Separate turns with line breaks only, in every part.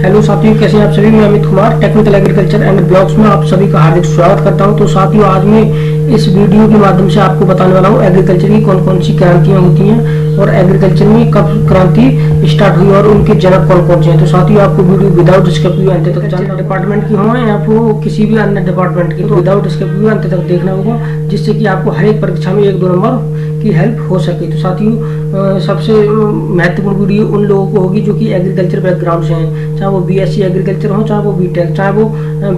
Hello साथियों, कैसे हैं आप सभी। मैं Amit Kumar technical agriculture and blogs में आप सभी का हार्दिक स्वागत करता हूं। तो साथियों, आज मैं इस वीडियो के माध्यम से आपको बताने वाला हूं एग्रीकल्चर की कौन कौन सी क्रांतियां होती हैं और एग्रीकल्चर में कब क्रांति स्टार्ट हुई और उनके जनक कौन कौन से हैं। तो साथियों, आपको वीडियो विदाउट स्किप हुए अंत तक जानना, डिपार्टमेंट की हो या फिर किसी भी अन्य डिपार्टमेंट की, तो विदाउट स्किप हुए अंत तक देखना होगा, जिससे कि आपको हर एक परीक्षा में 1-2 नंबर की हेल्प हो सके। तो साथियों, सबसे महत्वपूर्ण वीडियो उन लोगों को होगी जो कि एग्रीकल्चर बैकग्राउंड से हैं, चाहे वो बीएससी एग्रीकल्चर हो, चाहे वो बीटेक, चाहे वो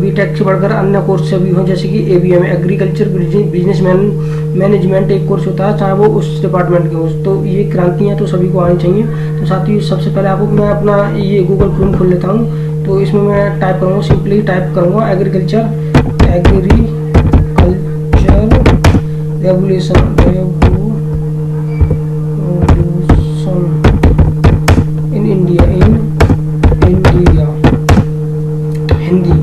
बीटेक से बढ़कर अन्य कोर्स से भी हो, जैसे कि एबीएम एग्रीकल्चर बिजनेस मैनेजमेंट एक कोर्स होता है, चाहे वो उस डिपार्टमेंट के हो। तो ये क्रांतियाँ तो सभी को आनी चाहिए। तो साथियों, सबसे पहले आपको मैं अपना ये गूगल क्रोम खोल लेता हूँ। तो इसमें मैं टाइप करूँगा, सिंपली टाइप करूँगा agriculture regulation in India Hindi.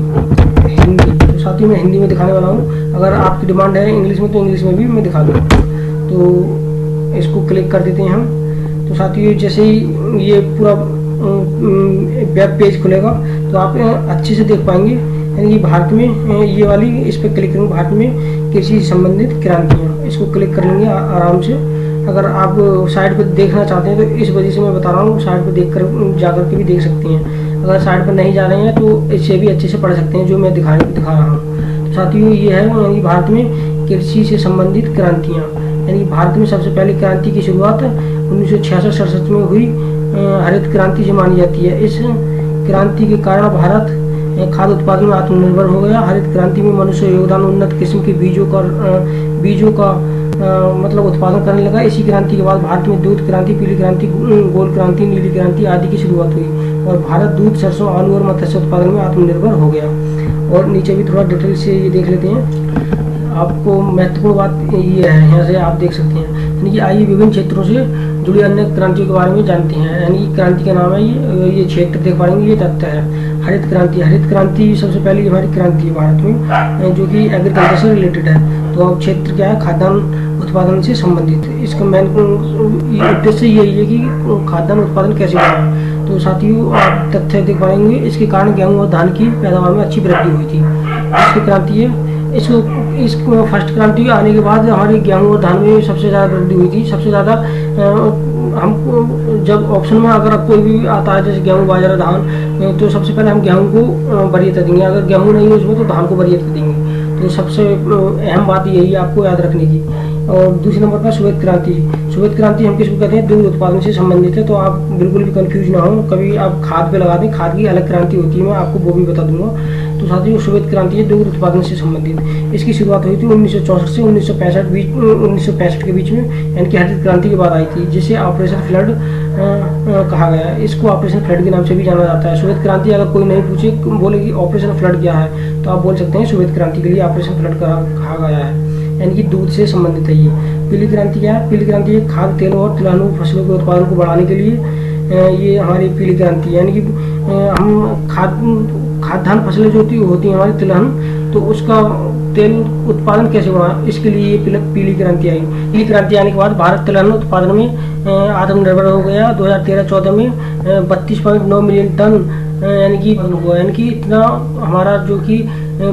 तो साथियों, मैं हिंदी में दिखाने वाला हूँ। अगर आपकी डिमांड है इंग्लिश में, तो इंग्लिश में भी मैं दिखा दूँगा। तो इसको क्लिक कर देते हैं हम। तो साथियों, जैसे ही ये पूरा वेब पेज खुलेगा तो आप अच्छे से देख पाएंगे। यानी कि भारत में ये वाली, इस पर क्लिक करेंगे, भारत में कृषि से संबंधित क्रांतियाँ, इसको क्लिक कर लेंगे आराम से। अगर आप साइट पर देखना चाहते हैं तो इस वजह से मैं बता रहा हूँ, साइट पर देख कर जाकर के भी देख सकते हैं। अगर साइट पर नहीं जा रहे हैं तो इससे भी अच्छे से पढ़ सकते हैं, जो मैं दिखा रहा हूँ। तो साथियों, ये है यानी भारत में कृषि से संबंधित क्रांतियाँ। यानी भारत में सबसे पहली क्रांति की शुरुआत 1966-67 में हुई हरित क्रांति से मानी जाती है। इस क्रांति के कारण भारत खाद्य उत्पादन में आत्मनिर्भर हो गया। हरित क्रांति में मनुष्य योगदान उन्नत किस्म के बीजों का मतलब उत्पादन करने लगा। इसी क्रांति के बाद भारत में दूध क्रांति, पीली क्रांति, गोल क्रांति, नीली क्रांति आदि की शुरुआत हुई और भारत दूध, सरसों, आलू और मत्स्य उत्पादन में आत्मनिर्भर हो गया। और नीचे भी थोड़ा डिटेल से ये देख लेते हैं। आपको महत्वपूर्ण बात ये है, यहाँ से आप देख सकते हैं। यानी कि आइए विभिन्न क्षेत्रों से जुड़ी अन्य क्रांतियों के बारे में जानते हैं। यानी क्रांति का नाम है ये क्षेत्र देख पाएंगे, ये तथ्य है। हरित क्रांति सबसे पहली हमारी क्रांति है भारत में, जो कि एग्रीकल्चर से रिलेटेड है। तो अब क्षेत्र क्या है, खाद्यान्न उत्पादन से संबंधित। इसका मेन उद्देश्य यही है कि खाद्यान्न उत्पादन कैसे बढ़े। तो साथियों, आप तथ्य देख पाएंगे, इसके कारण गेहूं और धान की पैदावार में अच्छी वृद्धि हुई थी। इसकी क्रांति है। इसको फर्स्ट क्रांति आने के बाद हमारी गेहूं और धान में सबसे ज़्यादा वृद्धि हुई थी। सबसे ज़्यादा हम जब ऑप्शन में अगर कोई भी आता है, जैसे गेहूं, बाजरा, धान, तो सबसे पहले हम गेहूं को वरीयता देंगे। अगर गेहूं नहीं है उसमें तो धान को वरीयता देंगे। तो सबसे अहम बात यही है आपको याद रखने की। और दूसरे नंबर पर श्वेत क्रांति हम किसको कहते हैं, दूध उत्पादन से संबंधित है। तो आप बिल्कुल भी कंफ्यूज ना हो, कभी आप खाद पे लगा दें, खाद की अलग क्रांति होती है, मैं आपको वो भी बता दूंगा। तो साथियों, श्वेत क्रांति है दूध उत्पादन से संबंधित। इसकी शुरुआत हुई थी 1964 से 1965 के बीच में, यानी कि हरित क्रांति के बाद आई थी, जिसे ऑपरेशन फ्लड कहा गया है। इसको ऑपरेशन फ्लड के नाम से भी जाना जाता है। श्वेत क्रांति अगर कोई नहीं पूछे, बोले कि ऑपरेशन फ्लड क्या है, तो आप बोल सकते हैं श्वेत क्रांति के लिए ऑपरेशन फ्लड कहा गया है। यानी कि दूध से संबंधित है ये। पीली क्रांति क्या है, पीली क्रांति खाद्य तेलों और तिलहनों फसलों के उत्पादन को बढ़ाने के लिए ये हमारी पीली क्रांति है। यानी कि हम खाद्यान्न फसलें जो होती हैं हमारी तिलहन, तो उसका तेल उत्पादन कैसे बढ़ाएं, इसके लिए ये पीली क्रांति आई। पीली क्रांति आने के बाद भारत तिलहन उत्पादन में आत्मनिर्भर हो गया। 2013-14 में 32.9 मिलियन टन यानी कि हुआ। यानी कि इतना हमारा जो कि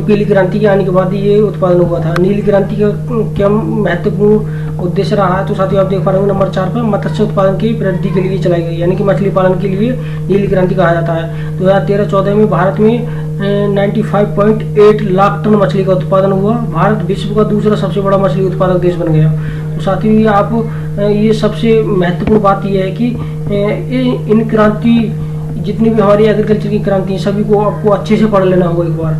पीली क्रांति के आने के बाद ये उत्पादन हुआ था। नीली क्रांति का क्या महत्वपूर्ण उद्देश्य रहा है, तो साथियों आप देख पा रहे हो नंबर 4 पर, मत्स्य उत्पादन की वृद्धि के लिए चलाई गई। यानी कि मछली पालन के लिए नीली क्रांति कहा जाता है। 2013-14 में भारत में 95.8 लाख टन मछली का उत्पादन हुआ। भारत विश्व का दूसरा सबसे बड़ा मछली उत्पादक देश बन गया। तो साथियों, आप ये सबसे महत्वपूर्ण बात यह है कि इन क्रांति जितनी भी हमारी एग्रीकल्चर की क्रांति सभी को आपको अच्छे से पढ़ लेना होगा एक बार।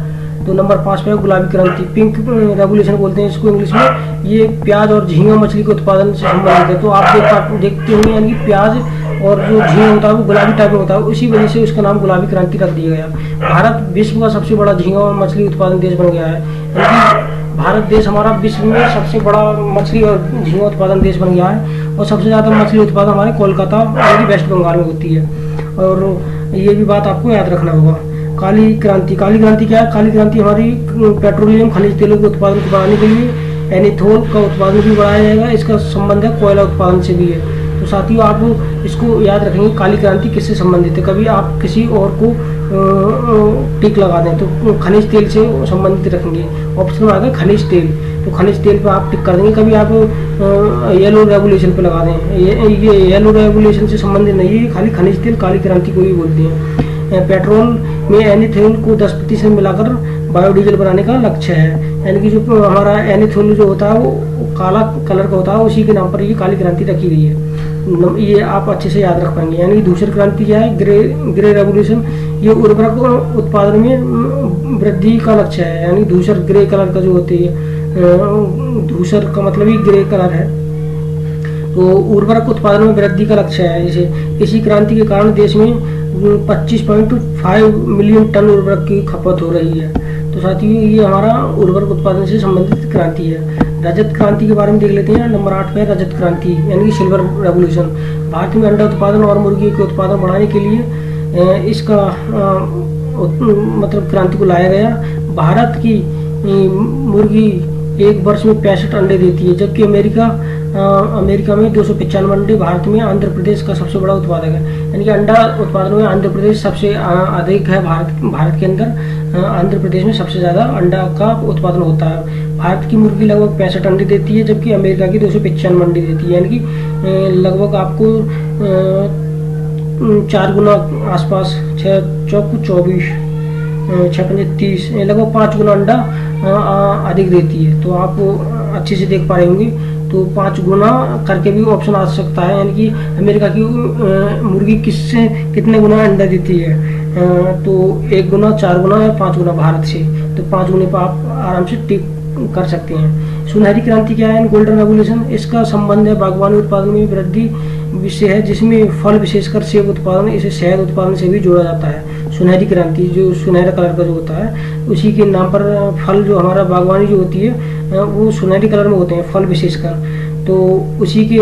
तो नंबर 5 पे गुलाबी क्रांति, पिंक रेगुलेशन बोलते हैं इसको इंग्लिश में। ये प्याज और झींगा मछली के उत्पादन से संबंधित है। तो आप देखते होंगे, यानी कि प्याज और जो झींगा होता है वो गुलाबी टाइप में होता है, उसी वजह से उसका नाम गुलाबी क्रांति रख दिया गया। भारत विश्व का सबसे बड़ा झींगा और मछली उत्पादन देश बन गया है। यानी भारत देश हमारा विश्व में सबसे बड़ा मछली और झींगा उत्पादन देश बन गया है। और सबसे ज़्यादा मछली उत्पादन हमारे कोलकाता यानी वेस्ट बंगाल में होती है। और ये भी बात आपको याद रखना होगा। काली क्रांति क्या है, काली क्रांति हमारी पेट्रोलियम खनिज तेलों के उत्पादन को बढ़ाने के लिए एनीथोल का उत्पादन भी बढ़ाया जाएगा। इसका संबंध है कोयला उत्पादन से भी है। तो साथियों आप इसको याद रखेंगे, काली क्रांति किससे संबंधित है। कभी आप किसी और को टिक लगा दें तो खनिज तेल से संबंधित रखेंगे, ऑप्शन में आ गया खनिज तेल, तो खनिज तेल पे आप टिक कर देंगे। कभी आप येलो रेवोल्यूशन पे लगा दें, ये येलो रेवोल्यूशन से संबंधित नहीं है, खाली खनिज तेल काली क्रांति को ही बोलते हैं। पेट्रोल में एनीथेल को 10% मिलाकर बायोडीजल बनाने का लक्ष्य है, यानी कि जो हमारा एनीथेल जो होता है वो काला कलर का होता है, उसी के नाम पर ये काली क्रांति रखी गई है। ये आप अच्छे से याद रख पाएंगे। यानी धूसर क्रांति क्या है, ग्रे रेवोल्यूशन, ये उर्वरक उत्पादन में वृद्धि का लक्ष्य है। यानी धूसर ग्रे कलर का जो होती है, धूसर का मतलब ही ग्रे कलर है, तो उर्वरक उत्पादन में वृद्धि का लक्ष्य है इसे। इसी क्रांति के कारण देश में 25.5 मिलियन टन उर्वरक की खपत हो रही है। तो साथियों ये हमारा उर्वरक उत्पादन से संबंधित क्रांति है। रजत क्रांति के बारे में देख लेते हैं। नंबर 8 पे रजत क्रांति यानी कि सिल्वर रेवोल्यूशन। भारत में अंडा उत्पादन और मुर्गी के उत्पादन बढ़ाने के लिए इसका मतलब क्रांति को लाया गया। भारत की मुर्गी एक वर्ष में 65 अंडे देती है, जबकि अमेरिका में 295 अंडे। भारत में आंध्र प्रदेश का सबसे बड़ा उत्पादक है, यानी कि अंडा उत्पादन में आंध्र प्रदेश सबसे अधिक है। भारत के अंदर आंध्र प्रदेश में सबसे ज़्यादा अंडा का उत्पादन होता है। भारत की मुर्गी लगभग 65 अंडे देती है, जबकि अमेरिका की 295 अंडे देती है, यानी कि लगभग आपको 4 गुना आसपास, 6 चौक 24, 6 पंजे 30, लगभग 5 गुना अंडा अधिक देती है। तो आप अच्छे से देख पा रहे होंगे, तो 5 गुना करके भी ऑप्शन आ सकता है, यानी कि अमेरिका की मुर्गी किससे कितने गुना अंडा देती है, तो 1 गुना, 4 गुना या 5 गुना भारत से। तो 5 गुने पर आप आराम से टिक कर सकते हैं। सुनहरी क्रांति क्या है, गोल्डन रेवोल्यूशन, इसका संबंध है बागवानी उत्पादन में वृद्धि विषय है, जिसमें फल विशेषकर सेब उत्पादन, इसे शहद उत्पादन से भी जोड़ा जाता है। सुनहरी क्रांति जो सुनहरा कलर का जो होता है, उसी के नाम पर फल जो हमारा बागवानी जो होती है वो सुनहरी कलर में होते हैं, फल विशेषकर, तो उसी के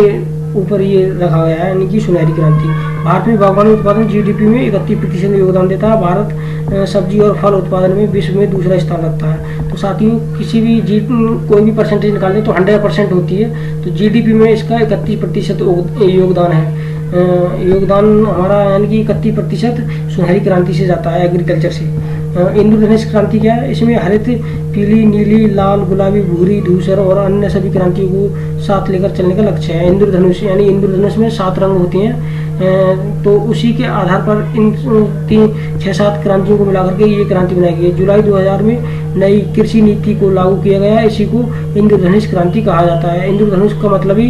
ऊपर ये रखा गया है, यानी कि सुनहरी क्रांति। भारत में बागवानी उत्पादन जीडीपी में 31% योगदान देता है। भारत सब्जी और फल उत्पादन में विश्व में दूसरा स्थान रखता है। तो साथियों किसी भी कोई भी परसेंटेज निकालें तो 100% होती है, तो जीडीपी में इसका 31% योगदान है। योगदान हमारा यानी कि 31% सुनहरी क्रांति से जाता है, एग्रीकल्चर से। इंद्रधनुष क्रांति क्या है, इसमें हरित, पीली, नीली, लाल, गुलाबी, भूरी, धूसर और अन्य सभी क्रांतियों को साथ लेकर चलने का लक्ष्य है। इंद्रधनुष यानी इंद्रधनुष में 7 रंग होते हैं, तो उसी के आधार पर इन 6-7 क्रांतियों को मिलाकर के ये क्रांति बनाई गई है। जुलाई 2000 में नई कृषि नीति को लागू किया गया, इसी को इंद्रधनुष क्रांति कहा जाता है। इंद्रधनुष का मतलब ही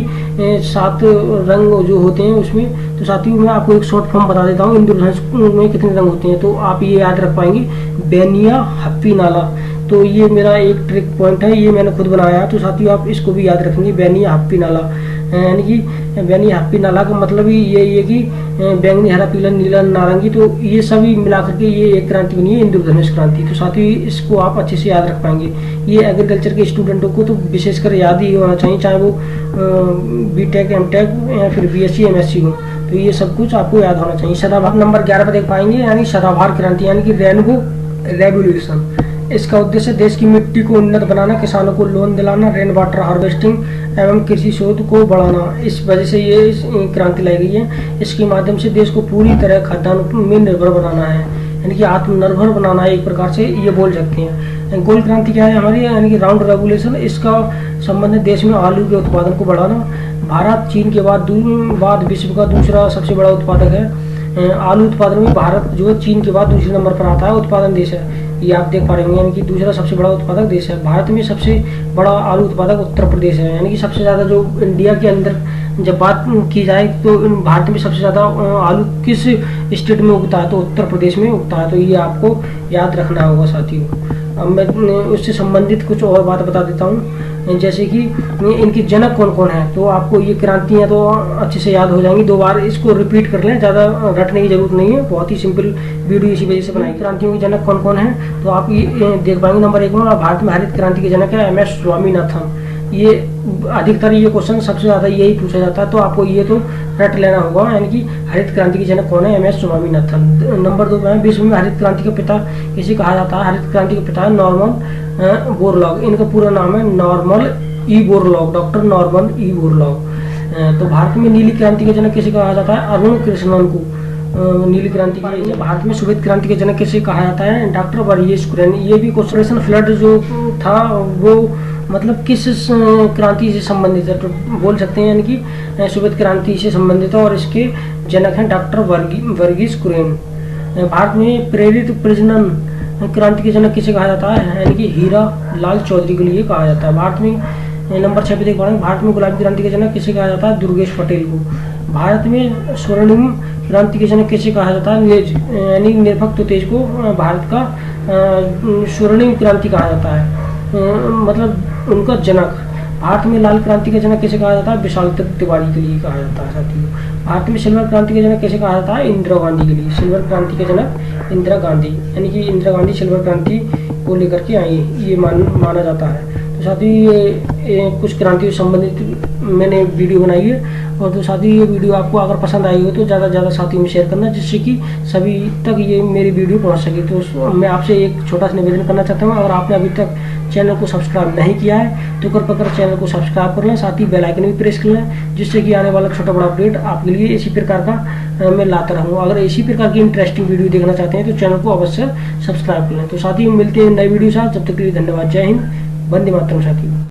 7 रंग जो होते हैं उसमें। तो साथियों मैं आपको एक शॉर्ट फॉर्म बता देता हूँ, इंद्रधनुष में कितने रंग होते हैं, तो आप ये याद रख पाएंगे, बेनिया, हप्पी नाला। तो ये मेरा एक ट्रिक पॉइंट है, ये मैंने खुद बनाया, तो साथियों आप इसको भी याद रखेंगे, बेनिया, हप्पी नाला। यानी कि बैनी, हप्पी नाला का मतलब ही ये है कि बैंगनी, हरा, पीला, नीला, नारंगी, तो ये सभी मिला करके ये एक क्रांति बनी है, इंद्रधनुष क्रांति। तो साथियों इसको आप अच्छे से याद रख पाएंगे। ये एग्रीकल्चर के स्टूडेंटों को तो विशेषकर याद ही होना चाहिए, चाहे वो बीटेक, एमटेक या फिर बीएससी, एमएससी हो, तो ये सब कुछ आपको याद होना चाहिए। सदाबहार नंबर 11 पर देख पाएंगे, यानी सदाबहार क्रांति यानी कि रेनबो रेवोल्यूशन। इसका उद्देश्य देश की मिट्टी को उन्नत बनाना, किसानों को लोन दिलाना, रेन वाटर हार्वेस्टिंग एवं कृषि शोध को बढ़ाना। इस वजह से ये क्रांति लाई गई है। इसके माध्यम से देश को पूरी तरह खाद्यान्न में निर्भर बनाना है, यानी कि आत्मनिर्भर बनाना है, एक प्रकार से ये बोल सकते हैं। गोल्ड क्रांति क्या है हमारी, यानी कि राउंड रेवोल्यूशन। इसका संबंध है देश में आलू के उत्पादन को बढ़ाना। भारत चीन के बाद विश्व का दूसरा सबसे बड़ा उत्पादक है। आलू उत्पादन में भारत जो है चीन के बाद दूसरे नंबर पर आता है, उत्पादन देश है, ये आप देख पा रहे होंगे, यानी कि दूसरा सबसे बड़ा उत्पादक देश है। भारत में सबसे बड़ा आलू उत्पादक उत्तर प्रदेश है, यानी कि सबसे ज़्यादा जो इंडिया के अंदर जब बात की जाए तो भारत में सबसे ज़्यादा आलू किस स्टेट में उगता है, तो उत्तर प्रदेश में उगता है। तो ये आपको याद रखना होगा साथियों। अब मैं उससे संबंधित कुछ और बात बता देता हूँ, जैसे कि इनके जनक कौन कौन है, तो आपको ये क्रांतियाँ तो अच्छे से याद हो जाएंगी। 2 बार इसको रिपीट कर लें, ज़्यादा रटने की जरूरत नहीं है, बहुत ही सिंपल वीडियो इसी वजह से बनाई। क्रांतियों के जनक कौन कौन है, तो आप ये देख पाएंगे। नंबर 1 में भारत में हरित क्रांति के जनक है MS स्वामीनाथन। ये अधिकतर ये क्वेश्चन सबसे ज़्यादा यही पूछा जाता है, तो आपको ये तो रट लेना होगा, यानी कि हरित क्रांति के जनक कौन है, MS स्वामीनाथन। नंबर 2 में विश्व में हरित क्रांति का पिता किसे कहा जाता है, हरित क्रांति का पिता है नॉर्मन बोरलॉग। इनका पूरा नाम है Norman E Borlaug, doctor Norman E Borlaug. तो भारत में नीली क्रांति के जनक किसे कहा जाता है? अरुण कृष्णन को नीली क्रांति की। भारत में श्वेत क्रांति के जनक किसे कहा जाता है? डॉक्टर वर्गीस कुरियन। ये भी क्वेश्चन फ्लड जो था वो मतलब किस क्रांति से संबंधित है? तो बोल सकते हैं यानी कि श्वेत क्रांति से संबंधित है और इसके जनक हैं डॉक्टर वर्गीस कुरियन। भारत में प्रेरित प्रजनन क्रांति के जनक किसे कहा जाता है? यानी कि हीरा लाल चौधरी के लिए कहा जाता है। भारत में नंबर 6 पे देख पा रहे हैं, भारत में गुलाबी क्रांति के जनक किसे कहा जाता है? दुर्गेश पटेल को। भारत में स्वर्णिम क्रांति के जनक किसे कहा जाता है? यानी निरपक्ष तेज को भारत का स्वर्णिम क्रांति कहा जाता है, मतलब उनका जनक। भारत में लाल क्रांति के जनक किसे कहा जाता है? विशाल तिवारी के लिए कहा जाता है साथियों। भारत में सिल्वर क्रांति के जनक किसे कहा जाता है? इंदिरा गांधी के लिए। सिल्वर क्रांति के जनक इंदिरा गांधी, यानी कि इंदिरा गांधी सिल्वर क्रांति को लेकर के आई, ये माना जाता है। तो साथियों ये कुछ क्रांति से संबंधित मैंने वीडियो बनाई है। और तो साथियों ये वीडियो आपको अगर पसंद आई हो तो ज़्यादा से ज़्यादा साथियों में शेयर करना, जिससे कि सभी तक ये मेरी वीडियो पहुंच सके। तो मैं आपसे एक छोटा सा निवेदन करना चाहता हूँ, अगर आपने अभी तक चैनल को सब्सक्राइब नहीं किया है तो कृपया कर चैनल को सब्सक्राइब कर लें, साथ ही बेल आइकन भी प्रेस कर लें, जिससे कि आने वाला छोटा बड़ा अपडेट आपके लिए इसी प्रकार का मैं लाता रहूँ। अगर इसी प्रकार की इंटरेस्टिंग वीडियो देखना चाहते हैं तो चैनल को अवश्य सब्सक्राइब कर लें। तो साथियों मिलते हैं नई वीडियो साथ, जब तक के लिए धन्यवाद। जय हिंद, वंदे मातरम साथियों।